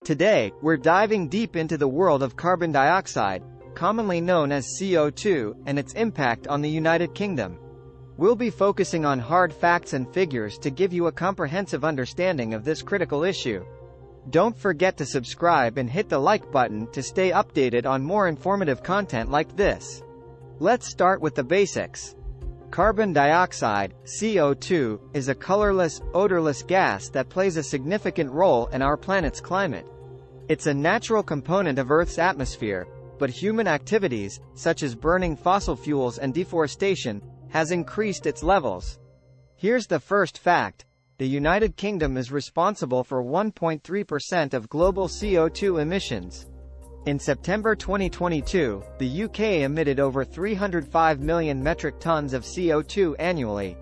Today, we're diving deep into the world of carbon dioxide, commonly known as CO2, and its impact on the United Kingdom. We'll be focusing on hard facts and figures to give you a comprehensive understanding of this critical issue. Don't forget to subscribe and hit the like button to stay updated on more informative content like this. Let's start with the basics. Carbon dioxide, CO2, is a colorless, odorless gas that plays a significant role in our planet's climate. It's a natural component of Earth's atmosphere, but human activities, such as burning fossil fuels and deforestation, has increased its levels. Here's the first fact. The United Kingdom is responsible for 1.3% of global CO2 emissions. In September 2022, the UK emitted over 305 million metric tons of CO2 annually.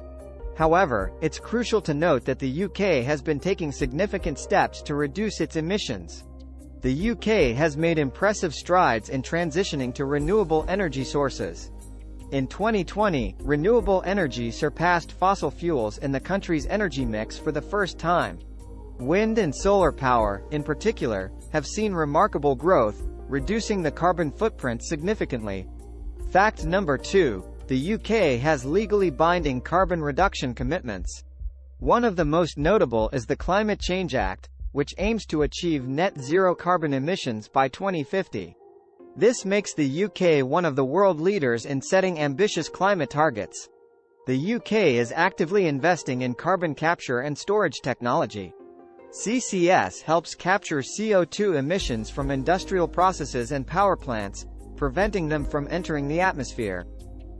However, it's crucial to note that the UK has been taking significant steps to reduce its emissions. The UK has made impressive strides in transitioning to renewable energy sources. In 2020, renewable energy surpassed fossil fuels in the country's energy mix for the first time. Wind and solar power, in particular, have seen remarkable growth, reducing the carbon footprint significantly. Fact number 2. The UK has legally binding carbon reduction commitments. One of the most notable is the Climate Change Act, which aims to achieve net zero carbon emissions by 2050. This makes the UK one of the world leaders in setting ambitious climate targets. The UK is actively investing in carbon capture and storage technology. CCS helps capture CO2 emissions from industrial processes and power plants, preventing them from entering the atmosphere.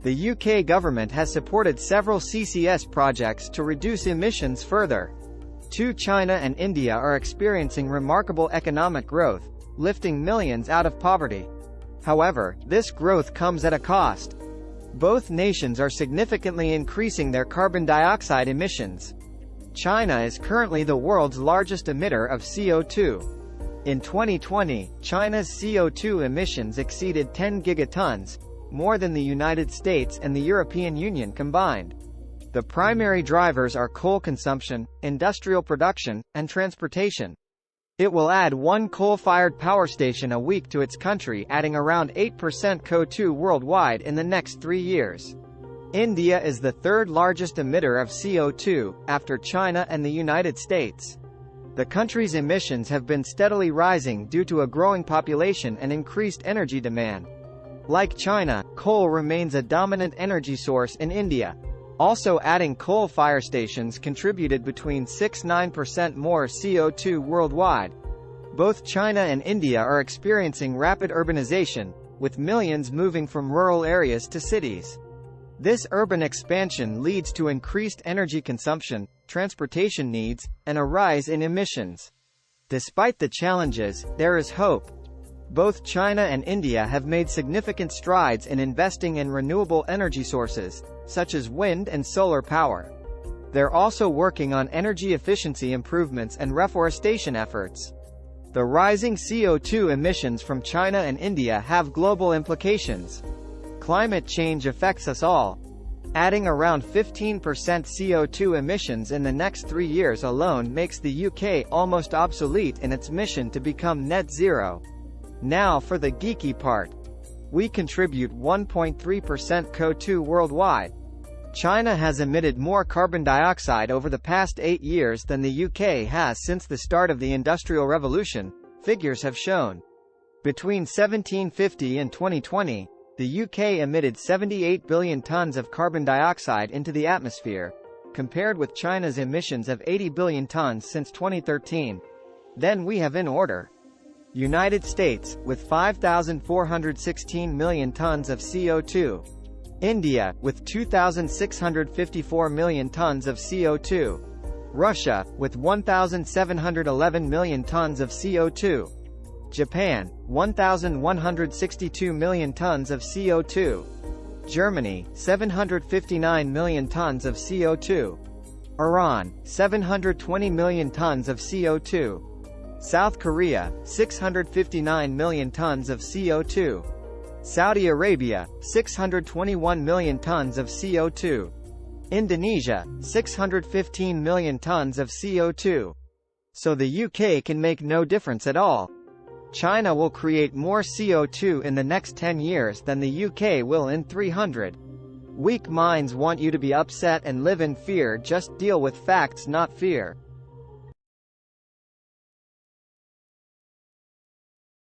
The UK government has supported several CCS projects to reduce emissions further. China and India are experiencing remarkable economic growth, lifting millions out of poverty. However, this growth comes at a cost. Both nations are significantly increasing their carbon dioxide emissions. China is currently the world's largest emitter of CO2. In 2020, China's CO2 emissions exceeded 10 gigatons, more than the United States and the European Union combined. The primary drivers are coal consumption, industrial production, and transportation. It will add one coal-fired power station a week to its country, adding around 8% Co2 worldwide in the next 3 years. India is the third largest emitter of CO2, after China and the United States. The country's emissions have been steadily rising due to a growing population and increased energy demand. Like China, coal remains a dominant energy source in India. Also, adding coal fire stations contributed between 6–9% more CO2 worldwide. Both China and India are experiencing rapid urbanization, with millions moving from rural areas to cities. This urban expansion leads to increased energy consumption, transportation needs, and a rise in emissions. Despite the challenges, there is hope. Both China and India have made significant strides in investing in renewable energy sources, such as wind and solar power. They're also working on energy efficiency improvements and reforestation efforts. The rising CO2 emissions from China and India have global implications. Climate change affects us all. Adding around 15% CO2 emissions in the next 3 years alone makes the UK almost obsolete in its mission to become net zero. Now for the geeky part. We contribute 1.3% Co2 worldwide. China has emitted more carbon dioxide over the past 8 years than the UK has since the start of the Industrial Revolution, figures have shown. Between 1750 and 2020, the UK emitted 78 billion tons of carbon dioxide into the atmosphere, compared with China's emissions of 80 billion tons since 2013. Then we have in order. United States, with 5,416 million tons of CO2. India, with 2,654 million tons of CO2. Russia, with 1,711 million tons of CO2. Japan, 1,162 million tons of CO2. Germany, 759 million tons of CO2. Iran, 720 million tons of CO2. South Korea, 659 million tons of CO2. Saudi Arabia, 621 million tons of CO2. Indonesia, 615 million tons of CO2. So the UK can make no difference at all. China will create more CO2 in the next 10 years than the UK will in 300. Weak minds want you to be upset and live in fear. Just deal with facts, not fear.